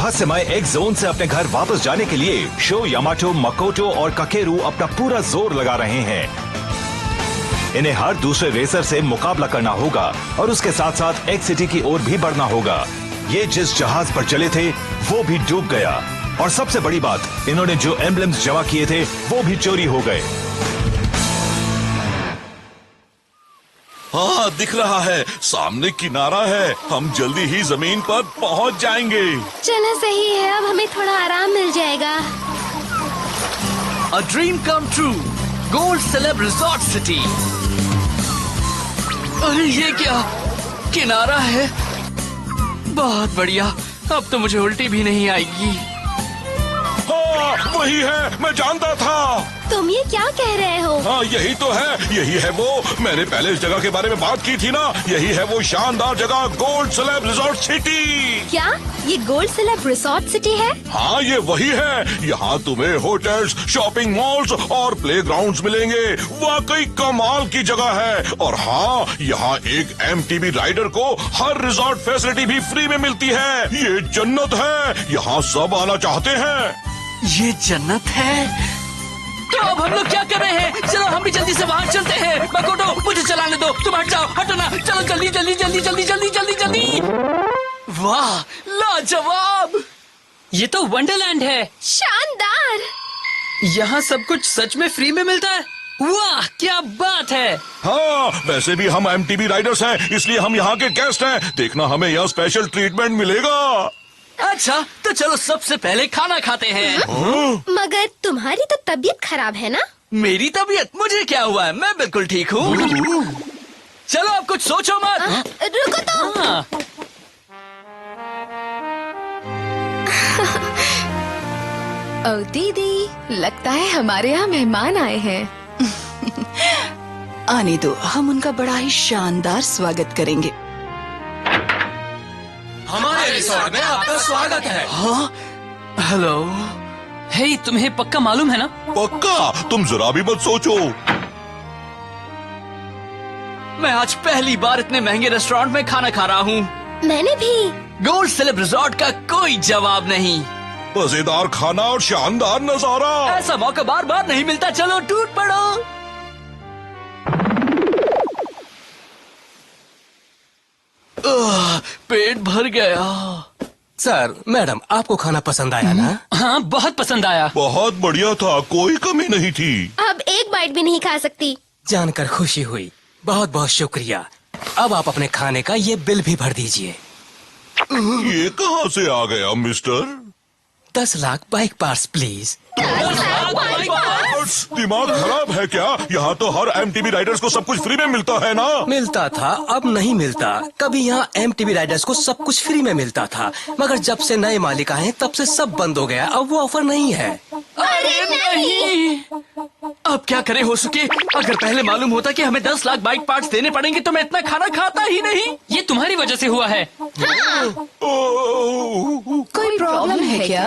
रहस्यमय एक जोन से अपने घर वापस जाने के लिए शो, यामाटो, मकोटो और काकेरू अपना पूरा जोर लगा रहे हैं। इन्हें हर दूसरे रेसर से मुकाबला करना होगा और उसके साथ साथ एक सिटी की ओर भी बढ़ना होगा। ये जिस जहाज पर चले थे वो भी डूब गया और सबसे बड़ी बात, इन्होंने जो एम्बलम्स जमा किए थे वो भी चोरी हो गए। हाँ, दिख रहा है, सामने किनारा है। हम जल्दी ही जमीन पर पहुंच जाएंगे। चलो सही है, अब हमें थोड़ा आराम मिल जाएगा। A dream come true, gold celeb resort city. अरे ये क्या, किनारा है। बहुत बढ़िया, अब तो मुझे उल्टी भी नहीं आएगी। हाँ, वही है, मैं जानता था। तुम ये क्या कह रहे हो? हाँ, यही तो है, यही है वो। मैंने पहले इस जगह के बारे में बात की थी ना। यही है वो शानदार जगह, गोल्ड सेलेब रिजॉर्ट सिटी। क्या ये गोल्ड सेलेब रिजॉर्ट सिटी है? हाँ, ये वही है। यहाँ तुम्हें होटल्स, शॉपिंग मॉल्स और प्लेग्राउंड्स मिलेंगे। वाकई कमाल की जगह है। और हाँ, यहाँ एक एमटीबी राइडर को हर रिजॉर्ट फैसिलिटी भी फ्री में मिलती है। ये जन्नत है, यहाँ सब आना चाहते हैं। ये जन्नत है। तो अब हम लोग क्या कर रहे हैं? चलो हम भी जल्दी से वहाँ चलते हैं। मकोटो, मुझे चलाने दो। तुम हट जाओ, हटो ना। चलो जल्दी जल्दी जल्दी जल्दी जल्दी जल्दी जल्दी। वाह, लाजवाब। ये तो वंडरलैंड है। शानदार। यहाँ सब कुछ सच में फ्री में मिलता है। वाह, क्या बात है। हाँ, वैसे भी हम एमटीबी राइडर्स हैं, इसलिए हम यहाँ के गेस्ट हैं। देखना, हमें यहाँ स्पेशल ट्रीटमेंट मिलेगा। अच्छा, तो चलो सबसे पहले खाना खाते हैं। मगर तुम्हारी तो तबीयत खराब है ना? मेरी तबीयत, मुझे क्या हुआ है? मैं बिल्कुल ठीक हूँ। चलो अब कुछ सोचो मत। रुको तो। हाँ। ओ दीदी, लगता है हमारे यहाँ मेहमान आए हैं। आने दो, हम उनका बड़ा ही शानदार स्वागत करेंगे। हमारे रिसोर्ट में आपका स्वागत है। हाँ, हेलो। हे, तुम्हें पक्का मालूम है ना? पक्का, तुम जरा भी मत सोचो। मैं आज पहली बार इतने महंगे रेस्टोरेंट में खाना खा रहा हूँ। मैंने भी। गोल्ड सेलेब रिजॉर्ट का कोई जवाब नहीं। मजेदार खाना और शानदार नजारा। ऐसा मौका बार बार नहीं मिलता। चलो टूट पड़ो। पेट भर गया। सर, मैडम, आपको खाना पसंद आया ना? हाँ, बहुत पसंद आया। बहुत बढ़िया था, कोई कमी नहीं थी। अब एक बाइट भी नहीं खा सकती। जानकर खुशी हुई। बहुत बहुत शुक्रिया। अब आप अपने खाने का ये बिल भी भर दीजिए। ये कहाँ से आ गया mister? 10 lakh bike parts please. दिमाग खराब है क्या? यहाँ तो हर एमटीबी राइडर्स को सब कुछ फ्री में मिलता है ना। मिलता था, अब नहीं मिलता। कभी यहाँ एमटीबी राइडर्स को सब कुछ फ्री में मिलता था, मगर जब से नए मालिक आए तब से सब बंद हो गया। अब वो ऑफर नहीं है। अरे नहीं। अब क्या करे हो सके? अगर पहले मालूम होता कि हमें 10 लाख बाइक पार्ट्स देने पड़ेंगे तो मैं इतना खाना खाता ही नहीं। ये तुम्हारी वजह से हुआ है। कोई प्रॉब्लम है क्या?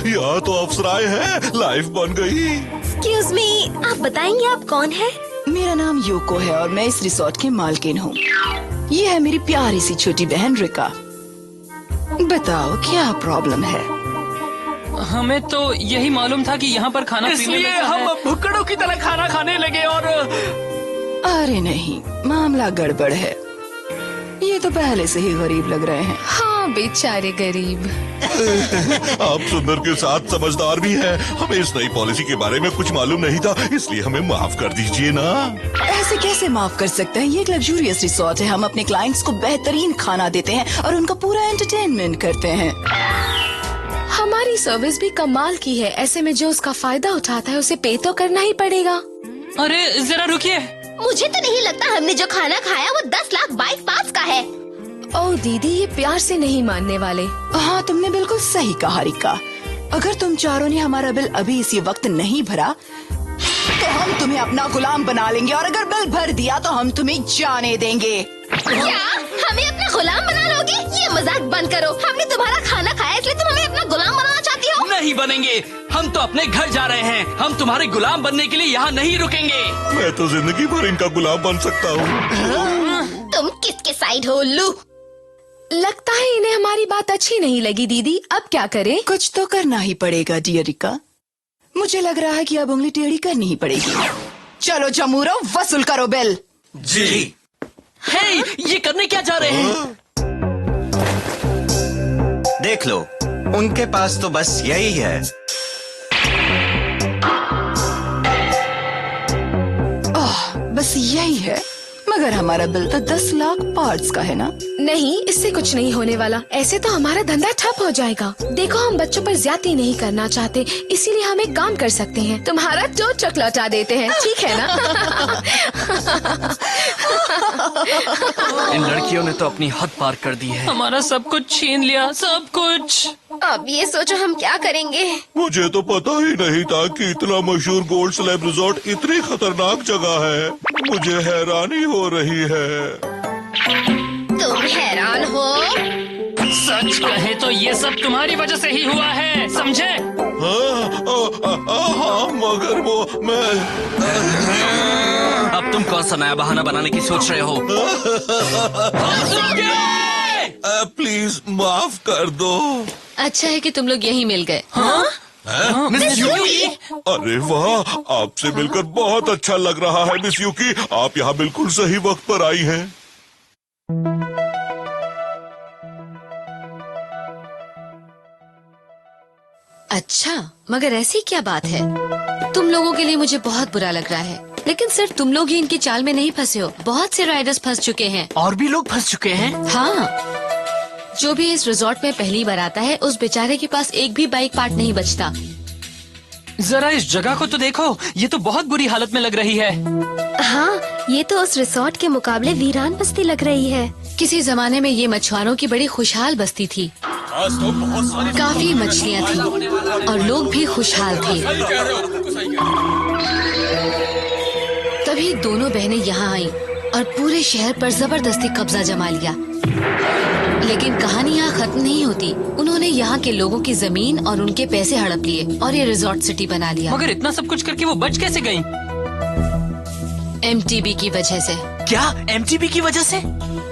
यहाँ तो अप्सराएं हैं, लाइफ बन गई। एक्सक्यूज मी, आप बताएंगे आप कौन है? मेरा नाम योको है और मैं इस रिसोर्ट की मालकिन हूँ। ये है मेरी प्यारी सी छोटी बहन रिका। बताओ क्या प्रॉब्लम है? हमें तो यही मालूम था कि यहाँ पर खाना इसलिए हम भुक्कड़ों की तरह खाना खाने लगे। और अरे नहीं, मामला गड़बड़ है। ये तो पहले से ही गरीब लग रहे हैं। हाँ, बेचारे गरीब। आप सुंदर के साथ समझदार भी हैं। हमें इस नई पॉलिसी के बारे में कुछ मालूम नहीं था, इसलिए हमें माफ कर दीजिए ना। ऐसे कैसे माफ कर सकते हैं? ये एक लग्जूरियस रिसोर्ट है। हम अपने क्लाइंट्स को बेहतरीन खाना देते हैं और उनका पूरा एंटरटेनमेंट करते हैं। हमारी सर्विस भी कमाल की है। ऐसे में जो उसका फायदा उठाता है उसे पे तो करना ही पड़ेगा। अरे जरा रुकिए। मुझे तो नहीं लगता हमने जो खाना खाया वो 10 लाख बाइक पास का है। ओ दीदी, ये प्यार से नहीं मानने वाले। हाँ, तुमने बिल्कुल सही कहा रिका। अगर तुम चारों ने हमारा बिल अभी इसी वक्त नहीं भरा तो हम तुम्हें अपना गुलाम बना लेंगे, और अगर बिल भर दिया तो हम तुम्हें जाने देंगे। क्या हमें अपना गुलाम बना लोगे? ये मजाक बंद करो। हमने तुम्हारा खाना खाया इसलिए तुम हमें अपना गुलाम बनाना चाहती हो? नहीं बनेंगे। हम तो अपने घर जा रहे हैं। हम तुम्हारे गुलाम बनने के लिए यहाँ नहीं रुकेंगे। मैं तो जिंदगी भर इनका गुलाम बन सकता हूँ। तुम किसके साइड हो उल्लू? लगता है इन्हें हमारी बात अच्छी नहीं लगी दीदी। अब क्या करें? कुछ तो करना ही पड़ेगा डियरिका। मुझे लग रहा है कि अब उंगली टेढ़ी करनी ही पड़ेगी। चलो जमूरो, वसूल करो बिल। जी। हे, ये करने क्या जा रहे हैं? देख लो, उनके पास तो बस यही है। बस यही है, मगर हमारा बिल तो 10 लाख पार्ट्स का है ना। नहीं, इससे कुछ नहीं होने वाला। ऐसे तो हमारा धंधा ठप हो जाएगा। देखो, हम बच्चों पर ज्यादती नहीं करना चाहते, इसीलिए हम एक काम कर सकते हैं, तुम्हारा चोट लौटा देते हैं, ठीक है ना? इन लड़कियों ने तो अपनी हद पार कर दी है। हमारा सब कुछ छीन लिया, सब कुछ। अब ये सोचो हम क्या करेंगे। मुझे तो पता ही नहीं था कि इतना मशहूर गोल्ड स्लैब रिजॉर्ट इतनी खतरनाक जगह है। मुझे हैरानी हो रही है। तुम हैरान हो? सच कहे तो ये सब तुम्हारी वजह से ही हुआ है, समझे? हाँ, मगर वो मैं। अब तुम कौन सा नया बहाना बनाने की सोच रहे हो? प्लीज माफ कर दो। अच्छा है कि तुम लोग यहीं मिल गए। मिस यूकी? अरे वाह, आपसे मिलकर बहुत अच्छा लग रहा है मिस यूकी। आप यहाँ बिल्कुल सही वक्त पर आई हैं। अच्छा, मगर ऐसी क्या बात है? तुम लोगों के लिए मुझे बहुत बुरा लग रहा है, लेकिन सिर्फ तुम लोग ही इनकी चाल में नहीं फंसे हो। बहुत से राइडर्स फंस चुके हैं। और भी लोग फंस चुके हैं? हाँ, जो भी इस रिजॉर्ट में पहली बार आता है, उस बेचारे के पास एक भी बाइक पार्ट नहीं बचता। जरा इस जगह को तो देखो, ये तो बहुत बुरी हालत में लग रही है। हाँ, ये तो उस रिसोर्ट के मुकाबले वीरान बस्ती लग रही है। किसी जमाने में ये मछुआरों की बड़ी खुशहाल बस्ती थी। काफी मछलियाँ थी और लोग भी खुशहाल थे। तभी दोनों बहनें यहाँ आईं और पूरे शहर पर जबरदस्ती कब्जा जमा लिया। लेकिन कहानी यहाँ खत्म नहीं होती। उन्होंने यहाँ के लोगों की जमीन और उनके पैसे हड़प लिए और ये रिजॉर्ट सिटी बना लिया। मगर इतना सब कुछ करके वो बच कैसे गयी? एमटीबी की वजह से। क्या एमटीबी की वजह से?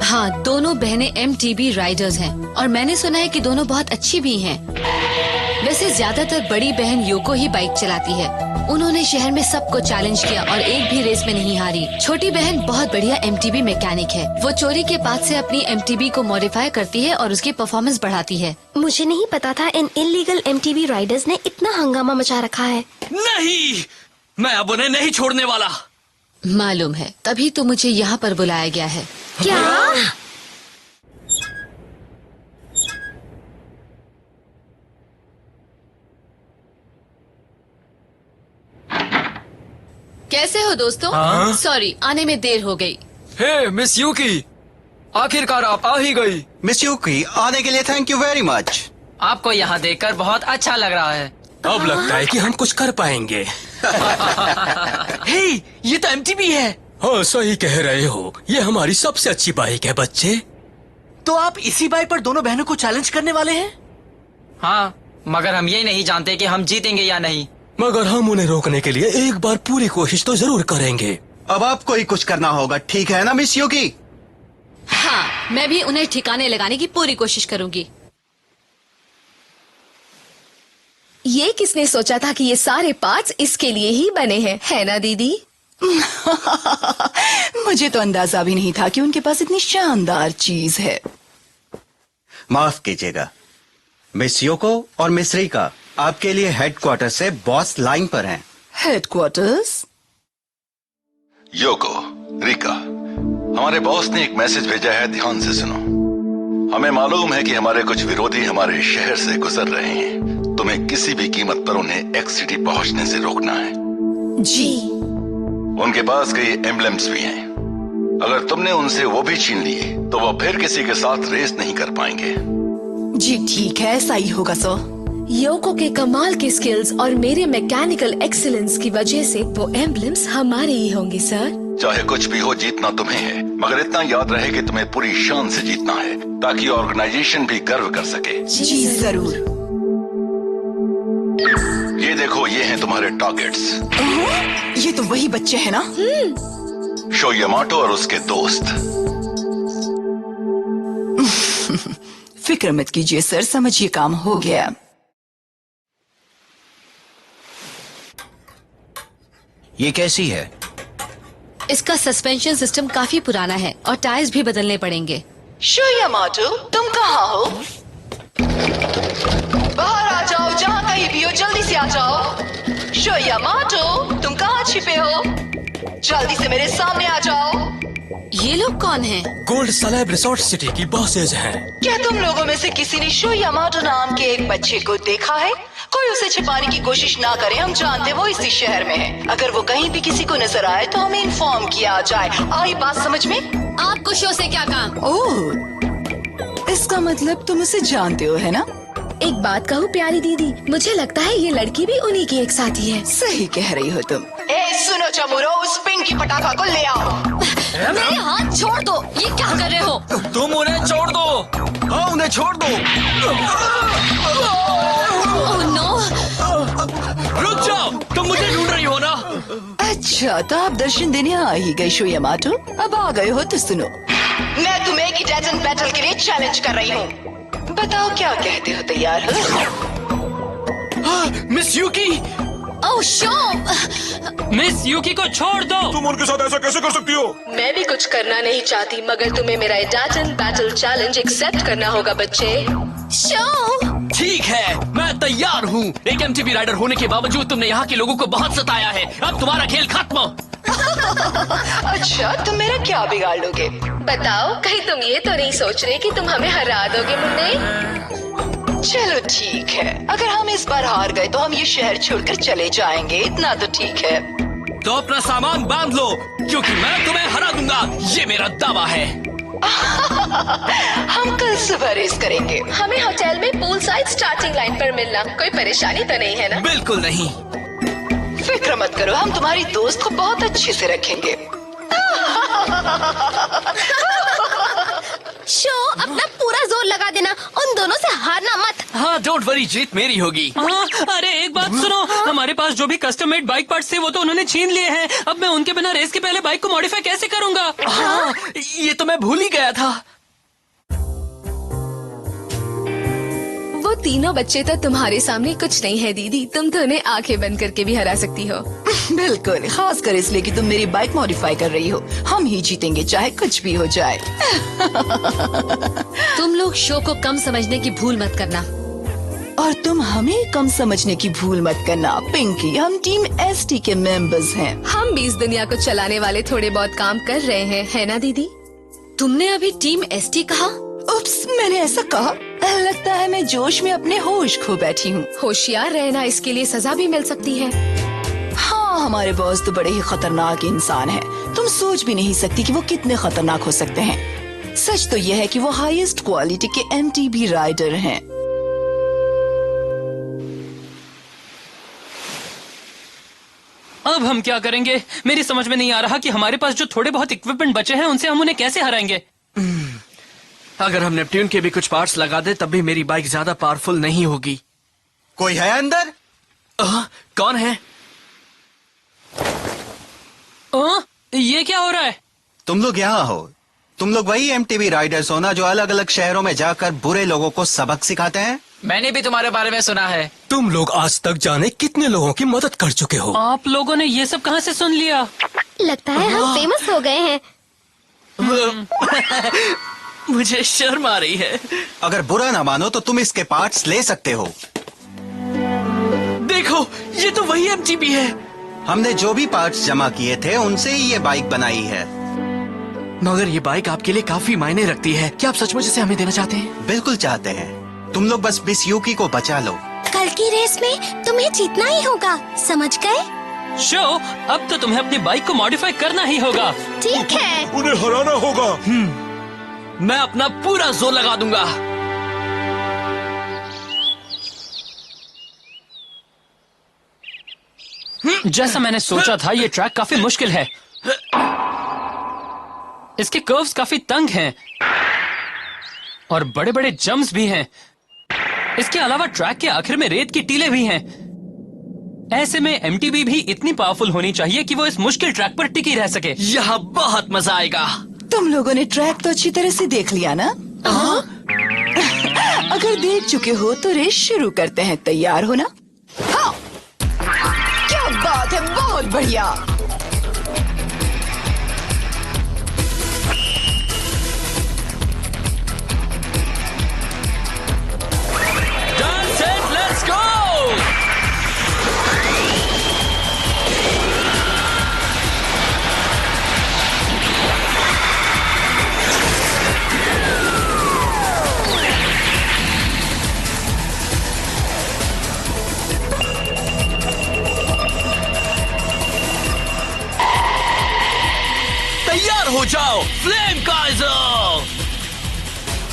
हाँ, दोनों बहनें एमटीबी राइडर्स हैं और मैंने सुना है कि दोनों बहुत अच्छी भी हैं। वैसे ज्यादातर बड़ी बहन योको ही बाइक चलाती है। उन्होंने शहर में सबको चैलेंज किया और एक भी रेस में नहीं हारी। छोटी बहन बहुत बढ़िया एमटीबी मैकेनिक है। वो चोरी के बाद से अपनी एमटीबी को मॉडिफाई करती है और उसकी परफॉर्मेंस बढ़ाती है। मुझे नहीं पता था इन इलीगल एमटीबी राइडर्स ने इतना हंगामा मचा रखा है। नहीं, मैं अब उन्हें नहीं छोड़ने वाला। मालूम है, तभी तो मुझे यहाँ पर बुलाया गया है। क्या? कैसे हो दोस्तों? सॉरी, आने में देर हो गई। हे मिस यूकी, आखिरकार आप आ ही गई। मिस यूकी, आने के लिए थैंक यू वेरी मच। आपको यहाँ देखकर बहुत अच्छा लग रहा है। अब लगता है कि हम कुछ कर पाएंगे। हे, ये तो एमटीबी है। हाँ, सही कह रहे हो। ये हमारी सबसे अच्छी बाइक है बच्चे। तो आप इसी बाइक पर दोनों बहनों को चैलेंज करने वाले हैं? हाँ, मगर हम ये नहीं जानते कि हम जीतेंगे या नहीं। मगर हम उन्हें रोकने के लिए एक बार पूरी कोशिश तो जरूर करेंगे। अब आपको ही कुछ करना होगा, ठीक है ना मिस यूकी? हाँ, मैं भी उन्हें ठिकाने लगाने की पूरी कोशिश करूंगी। ये किसने सोचा था कि ये सारे पार्ट्स इसके लिए ही बने हैं, है ना दीदी? मुझे तो अंदाजा भी नहीं था कि उनके पास इतनी शानदार चीज है। माफ कीजिएगा मिस योको और मिस रिका, आपके लिए हेडक्वार्टर से बॉस लाइन पर हैं। हेडक्वार्टर्स? योको, रिका, हमारे बॉस ने एक मैसेज भेजा है, ध्यान से सुनो। हमें मालूम है कि हमारे कुछ विरोधी हमारे शहर से गुजर रहे हैं। तुम्हें किसी भी कीमत पर उन्हें एक्स सिटी पहुंचने से रोकना है। जी। उनके पास कई एम्बलम्स भी हैं। अगर तुमने उनसे वो भी छीन लिए तो वो फिर किसी के साथ रेस नहीं कर पाएंगे। जी ठीक है, ऐसा ही होगा सर। योको के कमाल के स्किल्स और मेरे मैकेनिकल एक्सीलेंस की वजह से वो एम्बलम्स हमारे ही होंगे सर। चाहे कुछ भी हो, जीतना तुम्हें है, मगर इतना याद रहे कि तुम्हें पूरी शान से जीतना है ताकि ऑर्गेनाइजेशन भी गर्व कर सके। जी जरूर। ये देखो, ये हैं तुम्हारे टारगेट्स। ये तो वही बच्चे हैं ना? शो यामाटो और उसके दोस्त। फिक्र मत कीजिए सर, समझिए काम हो गया। ये कैसी है? इसका सस्पेंशन सिस्टम काफी पुराना है और टायर्स भी बदलने पड़ेंगे। शो यामाटो, तुम कहाँ हो? बाहर आ जाओ, जहाँ कहीं भी हो, जल्दी से आ जाओ। शो यामाटो, तुम कहाँ छिपे हो? जल्दी से मेरे सामने आ जाओ। ये लोग कौन हैं? गोल्ड सलेब रिसोर्ट सिटी की बॉसेज हैं। क्या तुम लोगों में से किसी ने शो यामाटो नाम के एक बच्चे को देखा है? कोई उसे छिपाने की कोशिश ना करे, हम जानते वो इसी शहर में है। अगर वो कहीं भी किसी को नजर आए तो हमें इन्फॉर्म किया जाए। आई बात समझ में? आपको शो से क्या काम? ओह, इसका मतलब तुम उसे जानते हो, है ना? एक बात कहूँ प्यारी दीदी, मुझे लगता है ये लड़की भी उन्हीं की एक साथी है। सही कह रही हो तुम। सुनो चमुरो, उस पिंकी पटाखा को ले आओ। मेरे हाथ छोड़ दो, ये क्या कर रहे हो? तुम उन्हें छोड़ दो। हाँ, उन्हें छोड़ दो। Oh no! रुक जाओ, तुम मुझे ढूंढ रही हो ना? अच्छा, तो आप दर्शन देने आ ही गए शो यामाटो। अब आ गए हो तो सुनो, मैं तुम्हें एक डेजर्ट बैटल के लिए चैलेंज कर रही हूँ। बताओ क्या कहते हो, तैयार हो? मिस यूकी! ओह शो! मिस यूकी को छोड़ दो। तुम उनके साथ ऐसा कैसे कर सकती हो? मैं भी कुछ करना नहीं चाहती, मगर तुम्हें मेरा डेजर्ट बैटल चैलेंज एक्सेप्ट करना होगा बच्चे। शो! ठीक है, मैं तैयार हूँ। एक एमटीवी राइडर होने के बावजूद तुमने यहाँ के लोगों को बहुत सताया है। अब तुम्हारा खेल खत्म। अच्छा, तुम मेरा क्या बिगाड़ लोगे? बताओ, कहीं तुम ये तो नहीं सोच रहे कि तुम हमें हरा दोगे मुन्ने? चलो ठीक है, अगर हम इस बार हार गए तो हम ये शहर छोड़कर चले जाएंगे, इतना तो ठीक है। तो अपना सामान बांध लो, क्योंकि मैं तुम्हें हरा दूंगा, ये मेरा दावा है। हम कल सुबह रेस करेंगे। हमें होटल में पूल साइड स्टार्टिंग लाइन पर मिलना, कोई परेशानी तो नहीं है ना? बिल्कुल नहीं। फिक्र मत करो, हम तुम्हारी दोस्त को बहुत अच्छे से रखेंगे। शो, अपना पूरा जोर लगा देना, उन दोनों से हारना मत। हाँ, डोंट वरी, जीत मेरी होगी। हाँ, अरे एक बात सुनो, हमारे पास जो भी कस्टम मेड बाइक पार्ट्स थे वो तो उन्होंने छीन लिए हैं। अब मैं उनके बिना रेस के पहले बाइक को मॉडिफाई कैसे करूँगा? हाँ, ये तो मैं भूल ही गया था। वो तीनों बच्चे तो तुम्हारे सामने कुछ नहीं है दीदी, तुम तो उन्हें आंखें बंद करके भी हरा सकती हो। बिल्कुल, खासकर इसलिए कि तुम मेरी बाइक मॉडिफाई कर रही हो। हम ही जीतेंगे चाहे कुछ भी हो जाए। तुम लोग शो को कम समझने की भूल मत करना। और तुम हमें कम समझने की भूल मत करना। पिंकी, हम टीम एसटी के मेंबर्स हैं। हम भी इस दुनिया को चलाने वाले थोड़े बहुत काम कर रहे हैं, है ना दीदी? तुमने अभी टीम एसटी कहा? उप्स, मैंने ऐसा कहा? लगता है मैं जोश में अपने होश खो बैठी हूँ। होशियार रहना, इसके लिए सजा भी मिल सकती है। हाँ, हमारे बॉस तो बड़े ही खतरनाक इंसान हैं। तुम सोच भी नहीं सकती कि वो कितने खतरनाक हो सकते हैं। सच तो यह है कि वो हाईएस्ट क्वालिटी के एमटीबी राइडर हैं। अब हम क्या करेंगे? मेरी समझ में नहीं आ रहा कि हमारे पास जो थोड़े बहुत इक्विपमेंट बचे हैं उनसे हम उन्हें कैसे हराएंगे। अगर हम नेपट्यून के भी कुछ पार्ट्स लगा दे तब भी मेरी बाइक ज्यादा पावरफुल नहीं होगी। कोई है अंदर? कौन है? ये क्या हो रहा है? तुम लोग यहाँ हो। तुम लोग वही एमटीवी राइडर्स हो ना जो अलग अलग शहरों में जाकर बुरे लोगों को सबक सिखाते हैं? मैंने भी तुम्हारे बारे में सुना है। तुम लोग आज तक जाने कितने लोगों की मदद कर चुके हो। आप लोगों ने ये सब कहाँ से सुन लिया? लगता है हम फेमस हो गए हैं। मुझे शर्म आ रही है। अगर बुरा ना मानो तो तुम इसके पार्ट्स ले सकते हो। देखो, ये तो वही एमटीबी है। हमने जो भी पार्ट्स जमा किए थे उनसे ही ये बाइक बनाई है। मगर ये बाइक आपके लिए काफी मायने रखती है। क्या आप सचमुच इसे हमें देना चाहते हैं? बिल्कुल चाहते हैं। तुम लोग बस मिस यूकी को बचा लो। कल की रेस में तुम्हें जीतना ही होगा, समझ गए? शो, अब तो तुम्हें अपनी बाइक को मॉडिफाई करना ही होगा। ठीक है। उन्हें हराना होगा। मैं अपना पूरा जोर लगा दूंगा। जैसा मैंने सोचा था, ये ट्रैक काफी मुश्किल है। इसके कर्व्स काफी तंग हैं और बड़े बड़े जंप्स भी हैं। इसके अलावा ट्रैक के आखिर में रेत की टीले भी हैं। ऐसे में एमटीबी भी इतनी पावरफुल होनी चाहिए कि वो इस मुश्किल ट्रैक पर टिकी रह सके। यहाँ बहुत मजा आएगा। तुम लोगों ने ट्रैक तो अच्छी तरह से देख लिया ना? अगर देख चुके हो तो रेस शुरू करते हैं। तैयार हो ना? हाँ, क्या बात है, बहुत बढ़िया। Done, set, let's go! तैयार हो जाओ, फ्लेम काइजर!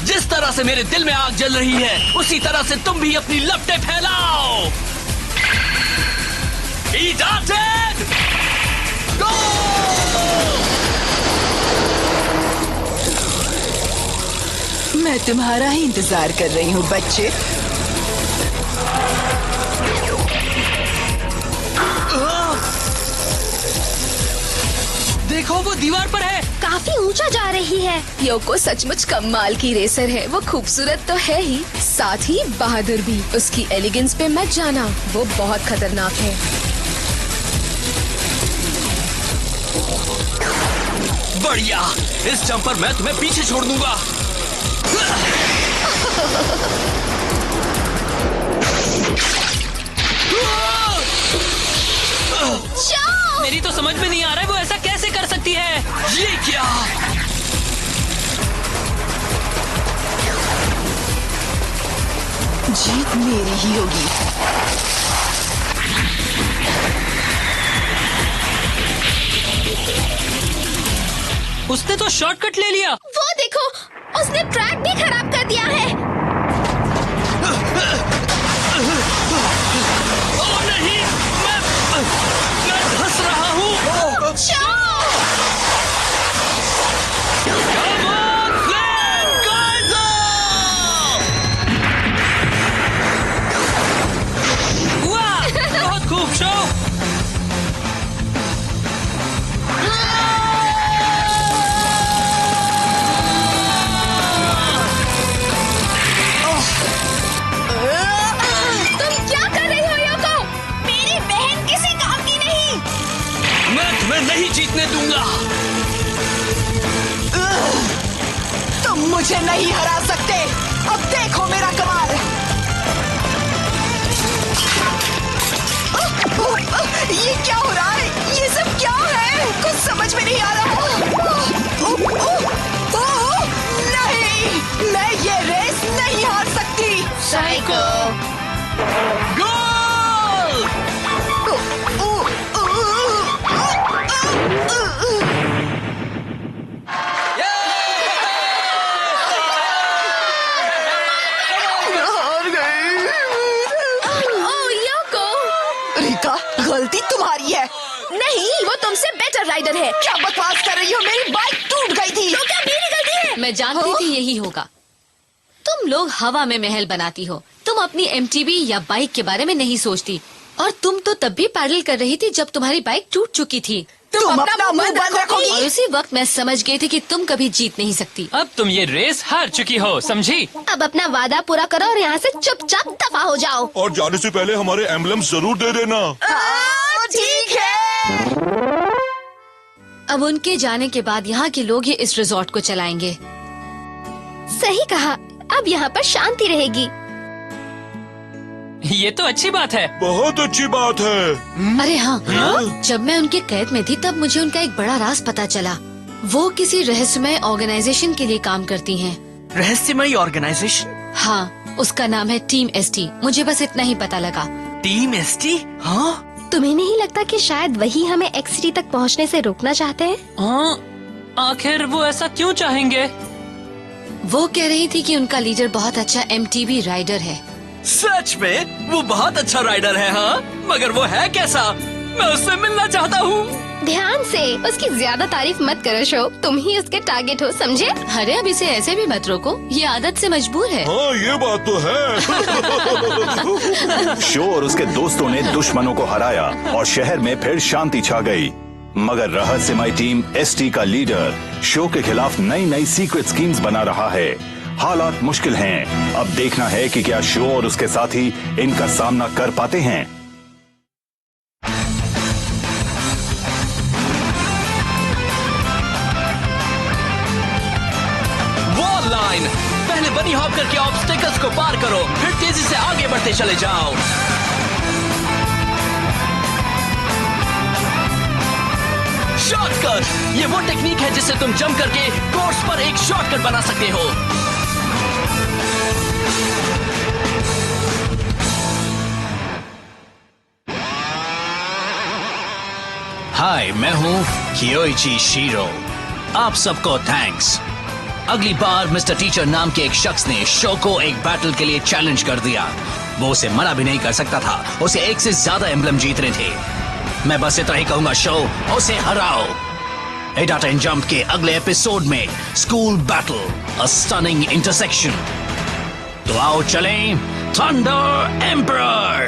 जिस तरह से मेरे दिल में आग जल रही है, उसी तरह से तुम भी अपनी लपटें फैलाओ। Be darted! Go! मैं तुम्हारा ही इंतजार कर रही हूँ बच्चे। देखो वो दीवार पर है। काफी ऊंचा जा रही है। योको सचमुच कमाल की रेसर है। वो खूबसूरत तो है ही, साथ ही बहादुर भी। उसकी एलिगेंस पे मत जाना, वो बहुत खतरनाक है। बढ़िया, इस जंप पर मैं तुम्हें पीछे छोड़ दूंगा। मेरी तो समझ में नहीं आ रहा है वो ऐसा कैसे कर सकती है। ये क्या? जीत मेरी ही होगी। उसने तो शॉर्टकट ले लिया। वो देखो, उसने ट्रैक भी खराब कर दिया है। ओ नहीं, मैं धंस रहा हूँ। Come on, Flame Geyser! वाह, बहुत खूब शो। तुम क्या कर रही हो योको? मेरी बहन किसी काम की नहीं। मैं तुम्हें नहीं जीतने दूंगा। तुम मुझे नहीं हरा सकते। अब देखो मेरा कमाल। ये क्या हो रहा है? ये सब क्या है? कुछ समझ में नहीं आ रहा। नहीं, मैं ये रेस नहीं हार सकती। साइको। गोल! रिका, गलती तुम्हारी है। नहीं, वो तुमसे बेटर राइडर है। क्या बकवास कर रही हो? मेरी बाइक टूट गई थी। तो क्या मेरी गलती है? मैं जानती थी यही होगा। तुम लोग हवा में महल बनाती हो। तुम अपनी एमटीबी या बाइक के बारे में नहीं सोचती। और तुम तो तब भी पैडल कर रही थी जब तुम्हारी बाइक टूट चुकी थी। तुम अपना मुंह बंद रखोगी। और उसी वक्त मैं समझ गई थी कि तुम कभी जीत नहीं सकती। अब तुम ये रेस हार चुकी हो, समझी? अब अपना वादा पूरा करो और यहाँ से चुपचाप दफा हो जाओ। और जाने से पहले हमारे एम्बलम्स जरूर दे देना। ठीक है। अब उनके जाने के बाद यहाँ के लोग ही इस रिजॉर्ट को चलाएंगे। सही कहा, अब यहाँ पर शांति रहेगी। ये तो अच्छी बात है। बहुत अच्छी बात है। अरे हाँ, जब मैं उनके कैद में थी तब मुझे उनका एक बड़ा राज पता चला। वो किसी रहस्यमय ऑर्गेनाइजेशन के लिए काम करती हैं। रहस्यमय ऑर्गेनाइजेशन? हाँ, उसका नाम है टीम एसटी। मुझे बस इतना ही पता लगा। Team ST? हाँ, तुम्हें नहीं लगता कि शायद वही हमें एक्स सिटी तक पहुँचने से रोकना चाहते हैं? हाँ, आखिर वो ऐसा क्यों चाहेंगे? वो कह रही थी कि उनका लीडर बहुत अच्छा एमटीबी राइडर है। सच में? वो बहुत अच्छा राइडर है। हाँ, मगर वो है कैसा? मैं उससे मिलना चाहता हूँ। ध्यान से, उसकी ज्यादा तारीफ मत करो शो, तुम ही उसके टारगेट हो, समझे? अरे अब इसे ऐसे भी मत रोको, ये आदत से मजबूर है। हाँ ये बात तो है। शो और उसके दोस्तों ने दुश्मनों को हराया और शहर में फिर शांति छा गई। मगर रहस्यमय टीम एसटी का लीडर शो के खिलाफ नई नई सीक्रेट स्कीम्स बना रहा है। हालात मुश्किल हैं। अब देखना है कि क्या शो और उसके साथी इनका सामना कर पाते हैं। वॉल लाइन, पहले बनी हॉप करके ऑब्स्टेकल्स को पार करो, फिर तेजी से आगे बढ़ते चले जाओ। शॉर्टकट, ये वो टेक्निक है जिससे तुम जंप करके कोर्स पर एक शॉर्टकट बना सकते हो। हाय, मैं हूँ कियोइची शीरो। आप सबको थैंक्स। अगली बार मिस्टर टीचर नाम के एक शख्स ने शो को एक बैटल के लिए चैलेंज कर दिया। वो उसे मना भी नहीं कर सकता था, उसे एक से ज्यादा एम्बलम जीतने थे। मैं बस इतना ही कहूंगा, शो उसे हराओ। एडाटा एंड जंप के अगले एपिसोड में स्कूल बैटल, अ स्टनिंग इंटरसेक्शन। तो आओ चलें थंडर एम्परर।